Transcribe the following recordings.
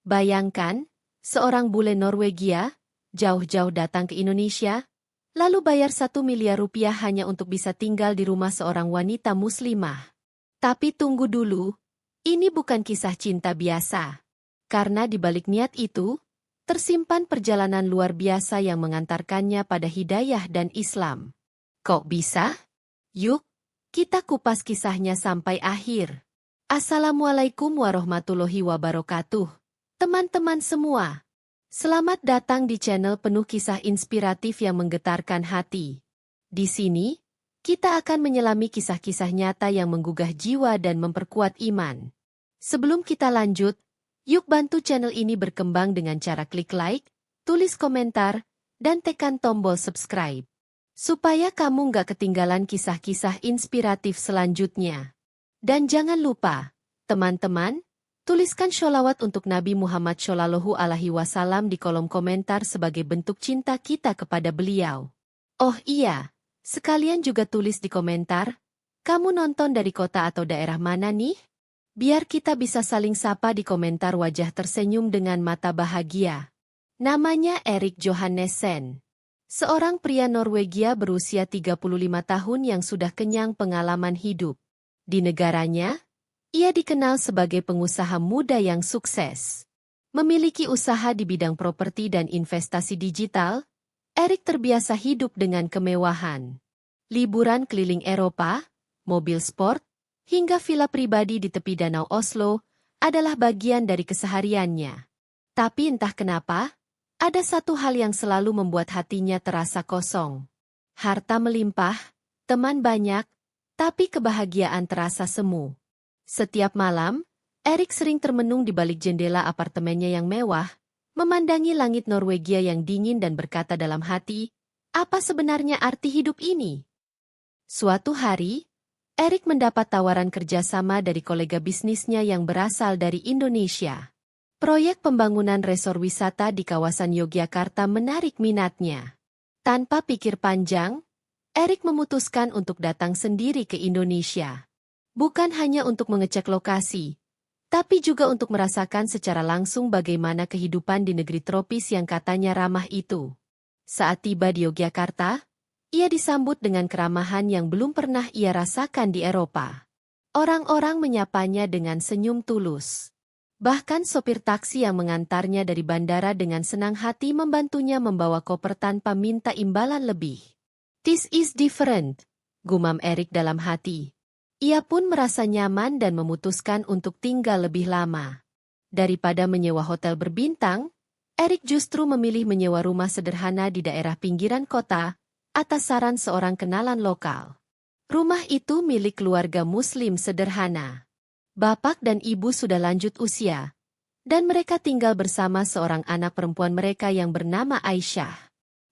Bayangkan, seorang bule Norwegia, jauh-jauh datang ke Indonesia, lalu bayar 1 miliar rupiah hanya untuk bisa tinggal di rumah seorang wanita muslimah. Tapi tunggu dulu, ini bukan kisah cinta biasa. Karena di balik niat itu, tersimpan perjalanan luar biasa yang mengantarkannya pada hidayah dan Islam. Kok bisa? Yuk, kita kupas kisahnya sampai akhir. Assalamualaikum warahmatullahi wabarakatuh. Teman-teman semua, selamat datang di channel penuh kisah inspiratif yang menggetarkan hati. Di sini, kita akan menyelami kisah-kisah nyata yang menggugah jiwa dan memperkuat iman. Sebelum kita lanjut, yuk bantu channel ini berkembang dengan cara klik like, tulis komentar, dan tekan tombol subscribe. Supaya kamu nggak ketinggalan kisah-kisah inspiratif selanjutnya. Dan jangan lupa, teman-teman, tuliskan sholawat untuk Nabi Muhammad SAW di kolom komentar sebagai bentuk cinta kita kepada beliau. Oh iya, sekalian juga tulis di komentar, kamu nonton dari kota atau daerah mana nih? Biar kita bisa saling sapa di komentar wajah tersenyum dengan mata bahagia. Namanya Erik Johannessen. Seorang pria Norwegia berusia 35 tahun yang sudah kenyang pengalaman hidup. Di negaranya, ia dikenal sebagai pengusaha muda yang sukses. Memiliki usaha di bidang properti dan investasi digital, Erik terbiasa hidup dengan kemewahan. Liburan keliling Eropa, mobil sport, hingga villa pribadi di tepi danau Oslo adalah bagian dari kesehariannya. Tapi entah kenapa, ada satu hal yang selalu membuat hatinya terasa kosong. Harta melimpah, teman banyak, tapi kebahagiaan terasa semu. Setiap malam, Erik sering termenung di balik jendela apartemennya yang mewah, memandangi langit Norwegia yang dingin dan berkata dalam hati, apa sebenarnya arti hidup ini? Suatu hari, Erik mendapat tawaran kerjasama dari kolega bisnisnya yang berasal dari Indonesia. Proyek pembangunan resor wisata di kawasan Yogyakarta menarik minatnya. Tanpa pikir panjang, Erik memutuskan untuk datang sendiri ke Indonesia. Bukan hanya untuk mengecek lokasi, tapi juga untuk merasakan secara langsung bagaimana kehidupan di negeri tropis yang katanya ramah itu. Saat tiba di Yogyakarta, ia disambut dengan keramahan yang belum pernah ia rasakan di Eropa. Orang-orang menyapanya dengan senyum tulus. Bahkan sopir taksi yang mengantarnya dari bandara dengan senang hati membantunya membawa koper tanpa minta imbalan lebih. This is different, gumam Erik dalam hati. Ia pun merasa nyaman dan memutuskan untuk tinggal lebih lama. Daripada menyewa hotel berbintang, Erik justru memilih menyewa rumah sederhana di daerah pinggiran kota, atas saran seorang kenalan lokal. Rumah itu milik keluarga Muslim sederhana. Bapak dan ibu sudah lanjut usia, dan mereka tinggal bersama seorang anak perempuan mereka yang bernama Aisyah.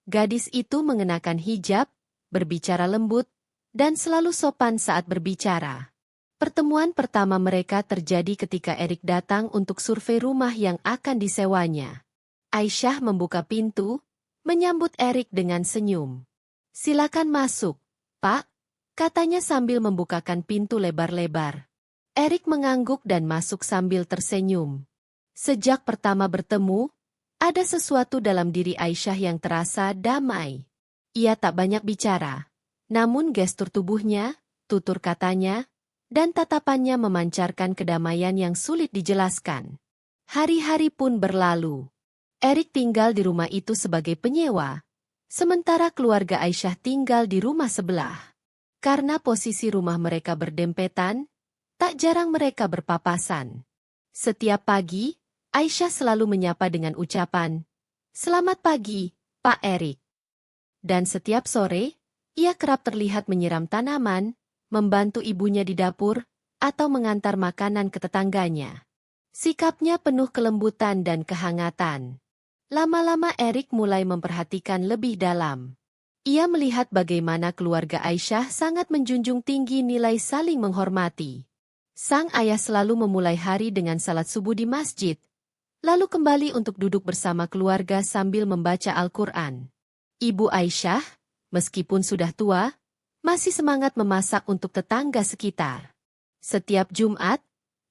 Gadis itu mengenakan hijab, berbicara lembut, dan selalu sopan saat berbicara. Pertemuan pertama mereka terjadi ketika Erik datang untuk survei rumah yang akan disewanya. Aisyah membuka pintu, menyambut Erik dengan senyum. Silakan masuk, Pak, katanya sambil membukakan pintu lebar-lebar. Erik mengangguk dan masuk sambil tersenyum. Sejak pertama bertemu, ada sesuatu dalam diri Aisyah yang terasa damai. Ia tak banyak bicara, namun gestur tubuhnya, tutur katanya, dan tatapannya memancarkan kedamaian yang sulit dijelaskan. Hari-hari pun berlalu. Erik tinggal di rumah itu sebagai penyewa, sementara keluarga Aisyah tinggal di rumah sebelah. Karena posisi rumah mereka berdempetan, tak jarang mereka berpapasan. Setiap pagi, Aisyah selalu menyapa dengan ucapan, "Selamat pagi, Pak Erik." Dan setiap sore, ia kerap terlihat menyiram tanaman, membantu ibunya di dapur, atau mengantar makanan ke tetangganya. Sikapnya penuh kelembutan dan kehangatan. Lama-lama Erik mulai memperhatikan lebih dalam. Ia melihat bagaimana keluarga Aisyah sangat menjunjung tinggi nilai saling menghormati. Sang ayah selalu memulai hari dengan salat subuh di masjid, lalu kembali untuk duduk bersama keluarga sambil membaca Al-Quran. Ibu Aisyah, meskipun sudah tua, masih semangat memasak untuk tetangga sekitar. Setiap Jumat,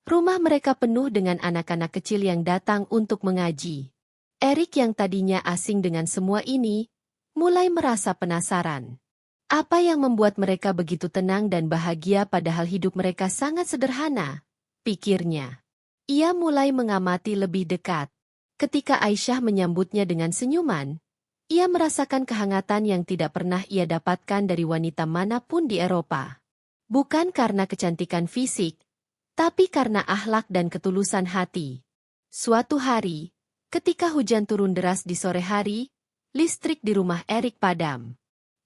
Rumah mereka penuh dengan anak-anak kecil yang datang untuk mengaji. Erik yang tadinya asing dengan semua ini, mulai merasa penasaran. Apa yang membuat mereka begitu tenang dan bahagia padahal hidup mereka sangat sederhana? Pikirnya. Ia mulai mengamati lebih dekat. Ketika Aisyah menyambutnya dengan senyuman, ia merasakan kehangatan yang tidak pernah ia dapatkan dari wanita manapun di Eropa. Bukan karena kecantikan fisik, tapi karena akhlak dan ketulusan hati. Suatu hari, ketika hujan turun deras di sore hari, listrik di rumah Erik padam.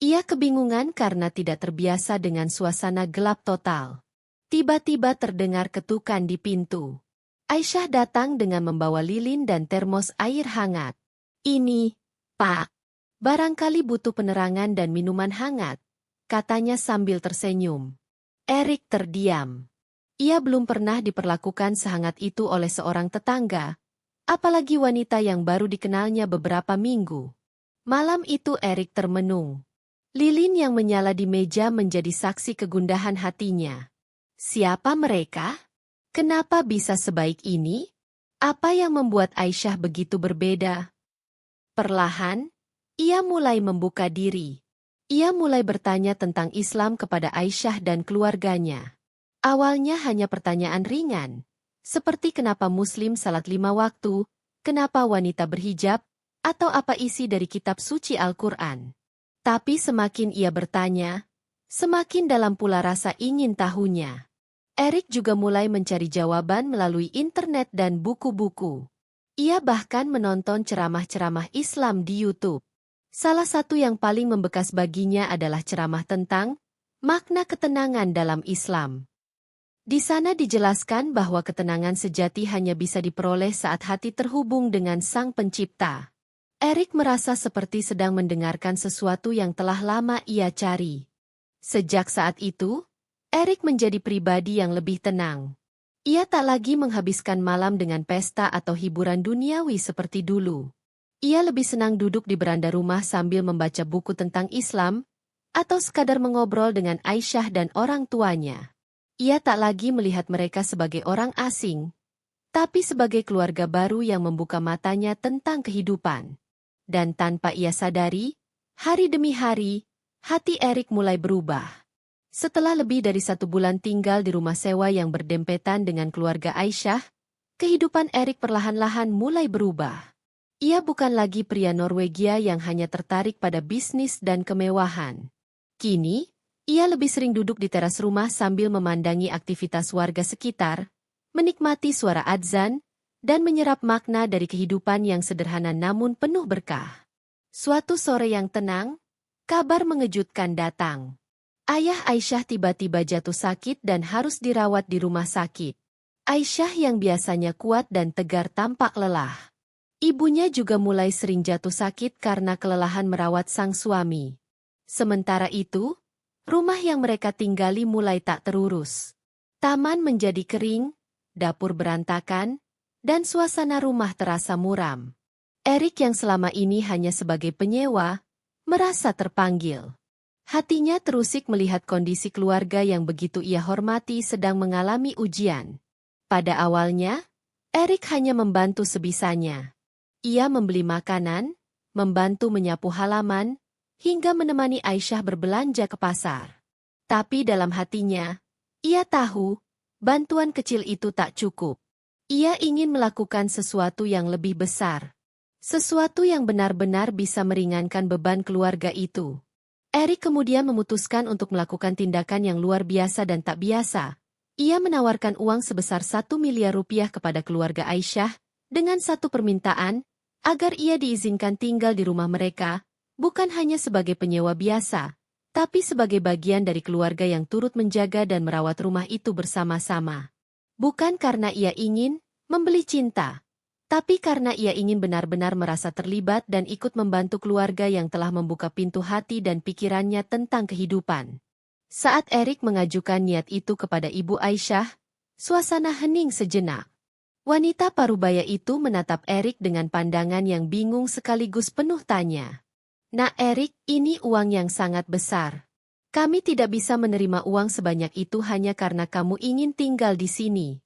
Ia kebingungan karena tidak terbiasa dengan suasana gelap total. Tiba-tiba terdengar ketukan di pintu. Aisyah datang dengan membawa lilin dan termos air hangat. "Ini, Pak. Barangkali butuh penerangan dan minuman hangat," katanya sambil tersenyum. Erik terdiam. Ia belum pernah diperlakukan sehangat itu oleh seorang tetangga, apalagi wanita yang baru dikenalnya beberapa minggu. Malam itu Erik termenung. Lilin yang menyala di meja menjadi saksi kegundahan hatinya. Siapa mereka? Kenapa bisa sebaik ini? Apa yang membuat Aisyah begitu berbeda? Perlahan, ia mulai membuka diri. Ia mulai bertanya tentang Islam kepada Aisyah dan keluarganya. Awalnya hanya pertanyaan ringan, seperti kenapa Muslim salat 5 waktu, kenapa wanita berhijab, atau apa isi dari kitab suci Al-Quran. Tapi semakin ia bertanya, semakin dalam pula rasa ingin tahunya. Erik juga mulai mencari jawaban melalui internet dan buku-buku. Ia bahkan menonton ceramah-ceramah Islam di YouTube. Salah satu yang paling membekas baginya adalah ceramah tentang makna ketenangan dalam Islam. Di sana dijelaskan bahwa ketenangan sejati hanya bisa diperoleh saat hati terhubung dengan Sang Pencipta. Erik merasa seperti sedang mendengarkan sesuatu yang telah lama ia cari. Sejak saat itu, Erik menjadi pribadi yang lebih tenang. Ia tak lagi menghabiskan malam dengan pesta atau hiburan duniawi seperti dulu. Ia lebih senang duduk di beranda rumah sambil membaca buku tentang Islam, atau sekadar mengobrol dengan Aisyah dan orang tuanya. Ia tak lagi melihat mereka sebagai orang asing, tapi sebagai keluarga baru yang membuka matanya tentang kehidupan. Dan tanpa ia sadari, hari demi hari, hati Erik mulai berubah. Setelah lebih dari 1 bulan tinggal di rumah sewa yang berdempetan dengan keluarga Aisyah, kehidupan Erik perlahan-lahan mulai berubah. Ia bukan lagi pria Norwegia yang hanya tertarik pada bisnis dan kemewahan. Kini, ia lebih sering duduk di teras rumah sambil memandangi aktivitas warga sekitar, menikmati suara adzan, dan menyerap makna dari kehidupan yang sederhana namun penuh berkah. Suatu sore yang tenang, kabar mengejutkan datang. Ayah Aisyah tiba-tiba jatuh sakit dan harus dirawat di rumah sakit. Aisyah yang biasanya kuat dan tegar tampak lelah. Ibunya juga mulai sering jatuh sakit karena kelelahan merawat sang suami. Sementara itu, rumah yang mereka tinggali mulai tak terurus. Taman menjadi kering, dapur berantakan, dan suasana rumah terasa muram. Erik yang selama ini hanya sebagai penyewa, merasa terpanggil. Hatinya terusik melihat kondisi keluarga yang begitu ia hormati sedang mengalami ujian. Pada awalnya, Erik hanya membantu sebisanya. Ia membeli makanan, membantu menyapu halaman, hingga menemani Aisyah berbelanja ke pasar. Tapi dalam hatinya, ia tahu, bantuan kecil itu tak cukup. Ia ingin melakukan sesuatu yang lebih besar. Sesuatu yang benar-benar bisa meringankan beban keluarga itu. Erik kemudian memutuskan untuk melakukan tindakan yang luar biasa dan tak biasa. Ia menawarkan uang sebesar 1 miliar rupiah kepada keluarga Aisyah, dengan satu permintaan, agar ia diizinkan tinggal di rumah mereka, bukan hanya sebagai penyewa biasa, tapi sebagai bagian dari keluarga yang turut menjaga dan merawat rumah itu bersama-sama. Bukan karena ia ingin membeli cinta, tapi karena ia ingin benar-benar merasa terlibat dan ikut membantu keluarga yang telah membuka pintu hati dan pikirannya tentang kehidupan. Saat Erik mengajukan niat itu kepada Ibu Aisyah, suasana hening sejenak. Wanita parubaya itu menatap Erik dengan pandangan yang bingung sekaligus penuh tanya. "Nak Erik, ini uang yang sangat besar. Kami tidak bisa menerima uang sebanyak itu hanya karena kamu ingin tinggal di sini."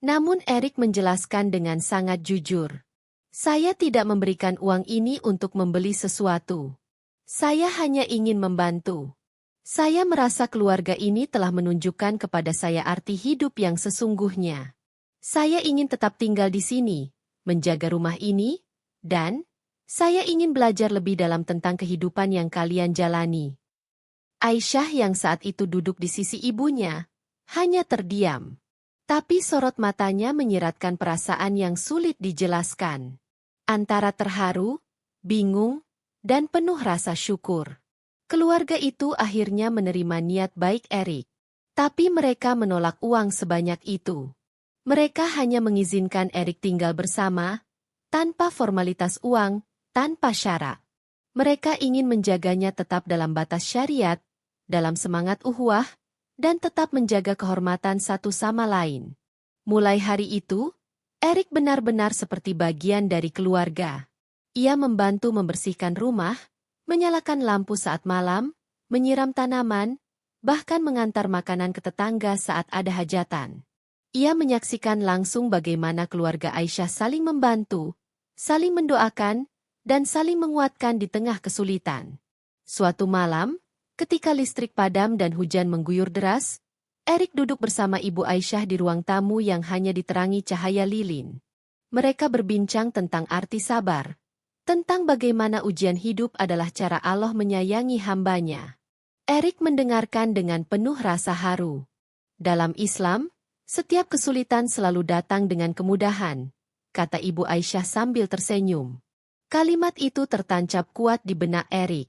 Namun Erik menjelaskan dengan sangat jujur. Saya tidak memberikan uang ini untuk membeli sesuatu. Saya hanya ingin membantu. Saya merasa keluarga ini telah menunjukkan kepada saya arti hidup yang sesungguhnya. Saya ingin tetap tinggal di sini, menjaga rumah ini, dan saya ingin belajar lebih dalam tentang kehidupan yang kalian jalani. Aisyah yang saat itu duduk di sisi ibunya, hanya terdiam. Tapi sorot matanya menyiratkan perasaan yang sulit dijelaskan. Antara terharu, bingung, dan penuh rasa syukur. Keluarga itu akhirnya menerima niat baik Erik. Tapi mereka menolak uang sebanyak itu. Mereka hanya mengizinkan Erik tinggal bersama, tanpa formalitas uang, tanpa syarat. Mereka ingin menjaganya tetap dalam batas syariat, dalam semangat ukhuwah, dan tetap menjaga kehormatan satu sama lain. Mulai hari itu, Erik benar-benar seperti bagian dari keluarga. Ia membantu membersihkan rumah, menyalakan lampu saat malam, menyiram tanaman, bahkan mengantar makanan ke tetangga saat ada hajatan. Ia menyaksikan langsung bagaimana keluarga Aisyah saling membantu, saling mendoakan, dan saling menguatkan di tengah kesulitan. Suatu malam, ketika listrik padam dan hujan mengguyur deras, Erik duduk bersama Ibu Aisyah di ruang tamu yang hanya diterangi cahaya lilin. Mereka berbincang tentang arti sabar, tentang bagaimana ujian hidup adalah cara Allah menyayangi hambanya. Erik mendengarkan dengan penuh rasa haru. Dalam Islam, setiap kesulitan selalu datang dengan kemudahan, kata Ibu Aisyah sambil tersenyum. Kalimat itu tertancap kuat di benak Erik.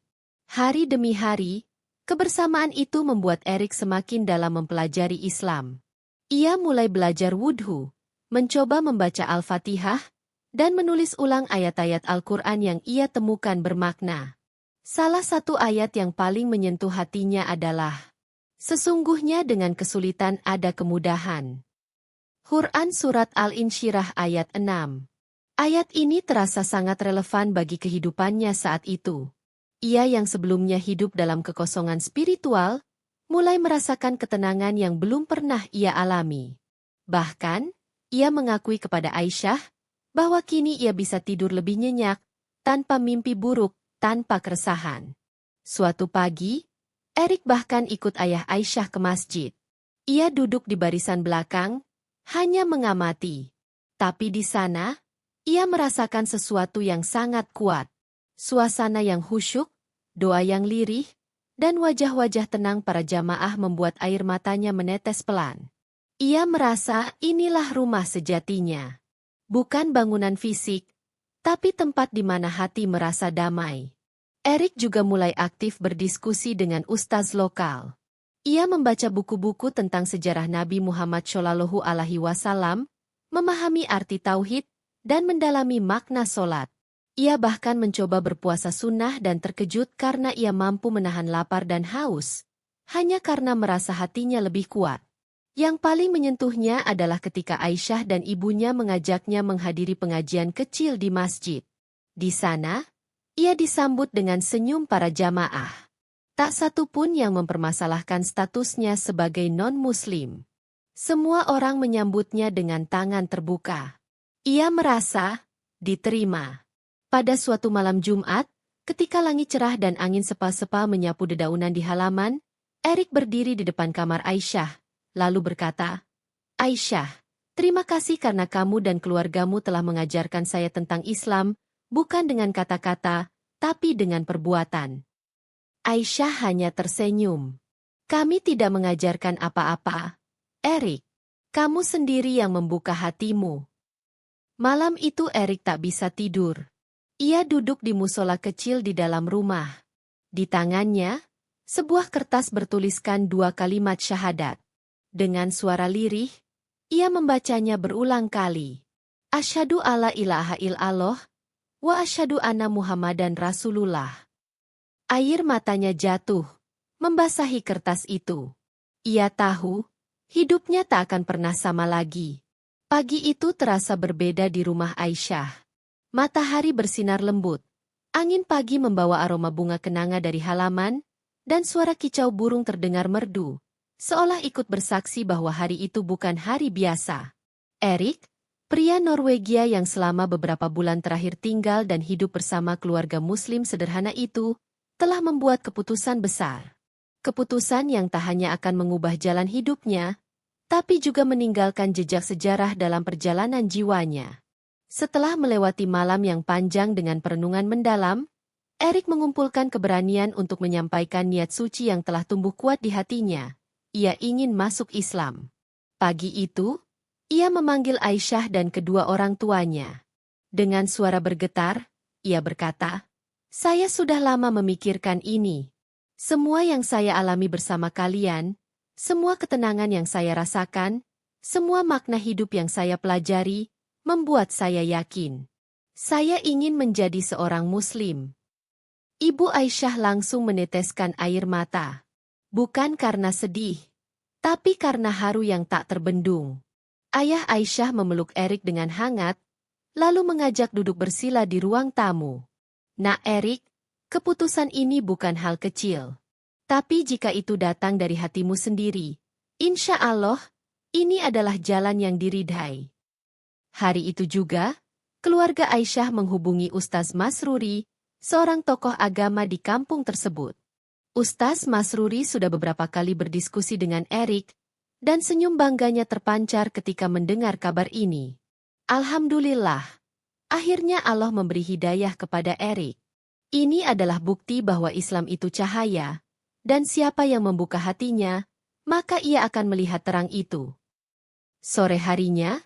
Hari demi hari, kebersamaan itu membuat Erik semakin dalam mempelajari Islam. Ia mulai belajar wudhu, mencoba membaca Al-Fatihah, dan menulis ulang ayat-ayat Al-Quran yang ia temukan bermakna. Salah satu ayat yang paling menyentuh hatinya adalah, sesungguhnya dengan kesulitan ada kemudahan. Quran Surat Al-Insyirah ayat 6. Ayat ini terasa sangat relevan bagi kehidupannya saat itu. Ia yang sebelumnya hidup dalam kekosongan spiritual, mulai merasakan ketenangan yang belum pernah ia alami. Bahkan, ia mengakui kepada Aisyah, bahwa kini ia bisa tidur lebih nyenyak, tanpa mimpi buruk, tanpa keresahan. Suatu pagi, Erik bahkan ikut ayah Aisyah ke masjid. Ia duduk di barisan belakang, hanya mengamati. Tapi di sana, ia merasakan sesuatu yang sangat kuat. Suasana yang khusyuk, doa yang lirih, dan wajah-wajah tenang para jamaah membuat air matanya menetes pelan. Ia merasa inilah rumah sejatinya. Bukan bangunan fisik, tapi tempat di mana hati merasa damai. Erik juga mulai aktif berdiskusi dengan ustaz lokal. Ia membaca buku-buku tentang sejarah Nabi Muhammad SAW, memahami arti tauhid, dan mendalami makna solat. Ia bahkan mencoba berpuasa sunnah dan terkejut karena ia mampu menahan lapar dan haus, hanya karena merasa hatinya lebih kuat. Yang paling menyentuhnya adalah ketika Aisyah dan ibunya mengajaknya menghadiri pengajian kecil di masjid. Di sana, ia disambut dengan senyum para jamaah. Tak satu pun yang mempermasalahkan statusnya sebagai non-muslim. Semua orang menyambutnya dengan tangan terbuka. Ia merasa diterima. Pada suatu malam Jumat, ketika langit cerah dan angin sepal-sepal menyapu dedaunan di halaman, Erik berdiri di depan kamar Aisyah, lalu berkata, "Aisyah, terima kasih karena kamu dan keluargamu telah mengajarkan saya tentang Islam, bukan dengan kata-kata, tapi dengan perbuatan." Aisyah hanya tersenyum. "Kami tidak mengajarkan apa-apa, Erik. Kamu sendiri yang membuka hatimu." Malam itu Erik tak bisa tidur. Ia duduk di musola kecil di dalam rumah. Di tangannya, sebuah kertas bertuliskan 2 kalimat syahadat. Dengan suara lirih, ia membacanya berulang kali. Asyhadu alla ilaha illallah, wa asyhadu anna Muhammadan Rasulullah. Air matanya jatuh, membasahi kertas itu. Ia tahu, hidupnya tak akan pernah sama lagi. Pagi itu terasa berbeda di rumah Aisyah. Matahari bersinar lembut. Angin pagi membawa aroma bunga kenanga dari halaman, dan suara kicau burung terdengar merdu, seolah ikut bersaksi bahwa hari itu bukan hari biasa. Erik, pria Norwegia yang selama beberapa bulan terakhir tinggal dan hidup bersama keluarga Muslim sederhana itu, telah membuat keputusan besar. Keputusan yang tak hanya akan mengubah jalan hidupnya, tapi juga meninggalkan jejak sejarah dalam perjalanan jiwanya. Setelah melewati malam yang panjang dengan perenungan mendalam, Erik mengumpulkan keberanian untuk menyampaikan niat suci yang telah tumbuh kuat di hatinya. Ia ingin masuk Islam. Pagi itu, ia memanggil Aisyah dan kedua orang tuanya. Dengan suara bergetar, ia berkata, "Saya sudah lama memikirkan ini. Semua yang saya alami bersama kalian, semua ketenangan yang saya rasakan, semua makna hidup yang saya pelajari, membuat saya yakin. Saya ingin menjadi seorang Muslim." Ibu Aisyah langsung meneteskan air mata. Bukan karena sedih, tapi karena haru yang tak terbendung. Ayah Aisyah memeluk Erik dengan hangat, lalu mengajak duduk bersila di ruang tamu. "Nak Erik, keputusan ini bukan hal kecil. Tapi jika itu datang dari hatimu sendiri, insya Allah, ini adalah jalan yang diridhai." Hari itu juga, keluarga Aisyah menghubungi Ustaz Masruri, seorang tokoh agama di kampung tersebut. Ustaz Masruri sudah beberapa kali berdiskusi dengan Erik, dan senyum bangganya terpancar ketika mendengar kabar ini. Alhamdulillah, akhirnya Allah memberi hidayah kepada Erik. Ini adalah bukti bahwa Islam itu cahaya, dan siapa yang membuka hatinya, maka ia akan melihat terang itu. Sore harinya,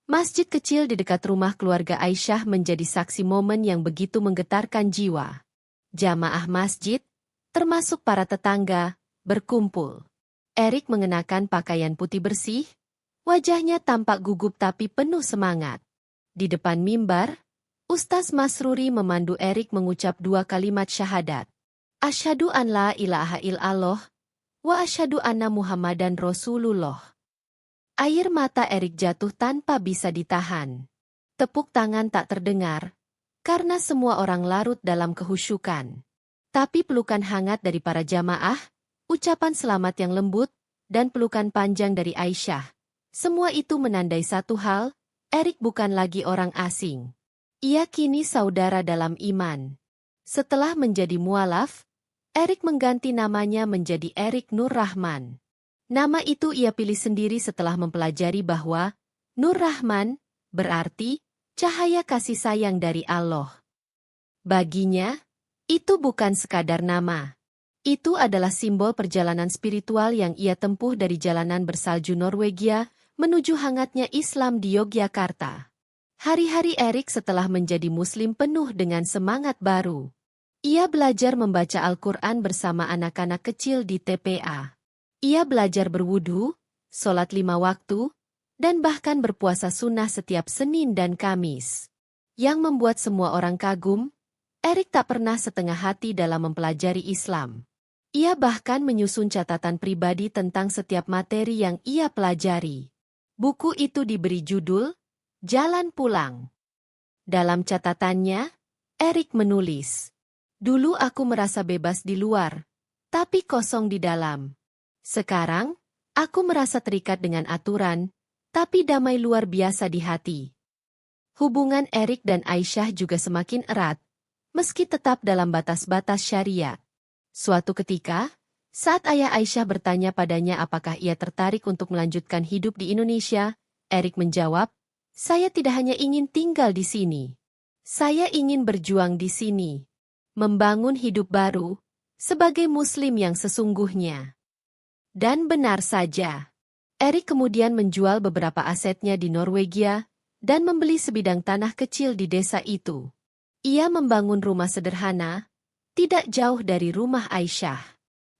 masjid kecil di dekat rumah keluarga Aisyah menjadi saksi momen yang begitu menggetarkan jiwa. Jamaah masjid, termasuk para tetangga, berkumpul. Erik mengenakan pakaian putih bersih, wajahnya tampak gugup tapi penuh semangat. Di depan mimbar, Ustaz Masruri memandu Erik mengucap 2 kalimat syahadat. Asyhadu an la ilaha illallah, wa asyhadu anna Muhammadan Rasulullah. Air mata Erik jatuh tanpa bisa ditahan. Tepuk tangan tak terdengar, karena semua orang larut dalam kehusyukan. Tapi pelukan hangat dari para jamaah, ucapan selamat yang lembut, dan pelukan panjang dari Aisyah. Semua itu menandai satu hal, Erik bukan lagi orang asing. Ia kini saudara dalam iman. Setelah menjadi mualaf, Erik mengganti namanya menjadi Erik Nur Rahman. Nama itu ia pilih sendiri setelah mempelajari bahwa Nur Rahman berarti cahaya kasih sayang dari Allah. Baginya, itu bukan sekadar nama. Itu adalah simbol perjalanan spiritual yang ia tempuh dari jalanan bersalju Norwegia menuju hangatnya Islam di Yogyakarta. Hari-hari Erik setelah menjadi Muslim penuh dengan semangat baru. Ia belajar membaca Al-Quran bersama anak-anak kecil di TPA. Ia belajar berwudu, sholat 5 waktu, dan bahkan berpuasa sunnah setiap Senin dan Kamis. Yang membuat semua orang kagum, Erik tak pernah setengah hati dalam mempelajari Islam. Ia bahkan menyusun catatan pribadi tentang setiap materi yang ia pelajari. Buku itu diberi judul, Jalan Pulang. Dalam catatannya, Erik menulis, "Dulu aku merasa bebas di luar, tapi kosong di dalam. Sekarang, aku merasa terikat dengan aturan, tapi damai luar biasa di hati." Hubungan Erik dan Aisyah juga semakin erat, meski tetap dalam batas-batas syariat. Suatu ketika, saat ayah Aisyah bertanya padanya apakah ia tertarik untuk melanjutkan hidup di Indonesia, Erik menjawab, "Saya tidak hanya ingin tinggal di sini. Saya ingin berjuang di sini. Membangun hidup baru, sebagai Muslim yang sesungguhnya." Dan benar saja. Erik kemudian menjual beberapa asetnya di Norwegia dan membeli sebidang tanah kecil di desa itu. Ia membangun rumah sederhana, tidak jauh dari rumah Aisyah.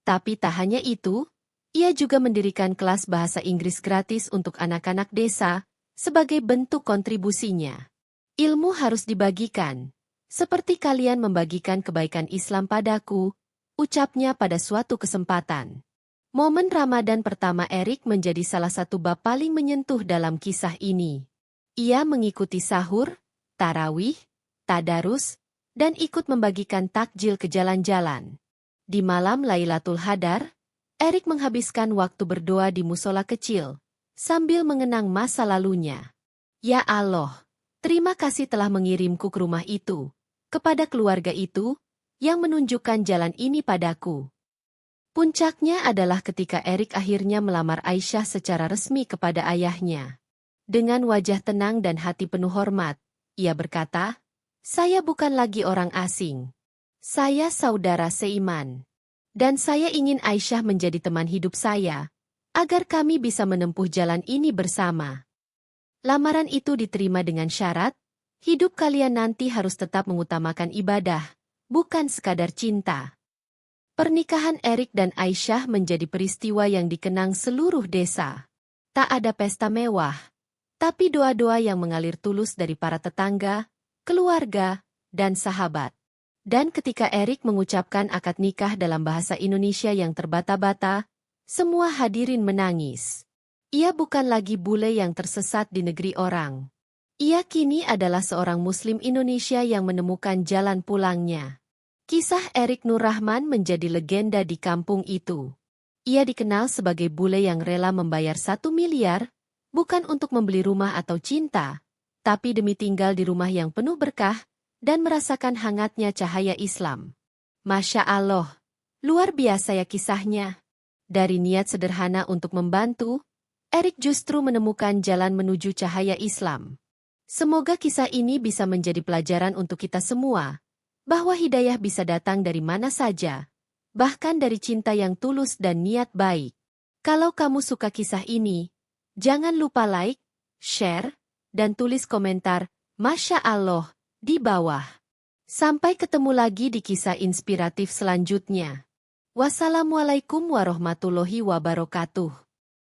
Tapi tak hanya itu, ia juga mendirikan kelas bahasa Inggris gratis untuk anak-anak desa sebagai bentuk kontribusinya. Ilmu harus dibagikan, seperti kalian membagikan kebaikan Islam padaku, ucapnya pada suatu kesempatan. Momen Ramadan pertama Erik menjadi salah satu bab paling menyentuh dalam kisah ini. Ia mengikuti sahur, tarawih, tadarus, dan ikut membagikan takjil ke jalan-jalan. Di malam Lailatul Hadar, Erik menghabiskan waktu berdoa di musola kecil, sambil mengenang masa lalunya. Ya Allah, terima kasih telah mengirimku ke rumah itu, kepada keluarga itu, yang menunjukkan jalan ini padaku. Puncaknya adalah ketika Erik akhirnya melamar Aisyah secara resmi kepada ayahnya. Dengan wajah tenang dan hati penuh hormat, ia berkata, "Saya bukan lagi orang asing. Saya saudara seiman. Dan saya ingin Aisyah menjadi teman hidup saya, agar kami bisa menempuh jalan ini bersama." Lamaran itu diterima dengan syarat, hidup kalian nanti harus tetap mengutamakan ibadah, bukan sekadar cinta. Pernikahan Erik dan Aisyah menjadi peristiwa yang dikenang seluruh desa. Tak ada pesta mewah, tapi doa-doa yang mengalir tulus dari para tetangga, keluarga, dan sahabat. Dan ketika Erik mengucapkan akad nikah dalam bahasa Indonesia yang terbata-bata, semua hadirin menangis. Ia bukan lagi bule yang tersesat di negeri orang. Ia kini adalah seorang Muslim Indonesia yang menemukan jalan pulangnya. Kisah Erik Nur Rahman menjadi legenda di kampung itu. Ia dikenal sebagai bule yang rela membayar 1 miliar, bukan untuk membeli rumah atau cinta, tapi demi tinggal di rumah yang penuh berkah dan merasakan hangatnya cahaya Islam. Masya Allah, luar biasa ya kisahnya. Dari niat sederhana untuk membantu, Erik justru menemukan jalan menuju cahaya Islam. Semoga kisah ini bisa menjadi pelajaran untuk kita semua, bahwa hidayah bisa datang dari mana saja, bahkan dari cinta yang tulus dan niat baik. Kalau kamu suka kisah ini, jangan lupa like, share, dan tulis komentar, Masya Allah, di bawah. Sampai ketemu lagi di kisah inspiratif selanjutnya. Wassalamualaikum warahmatullahi wabarakatuh.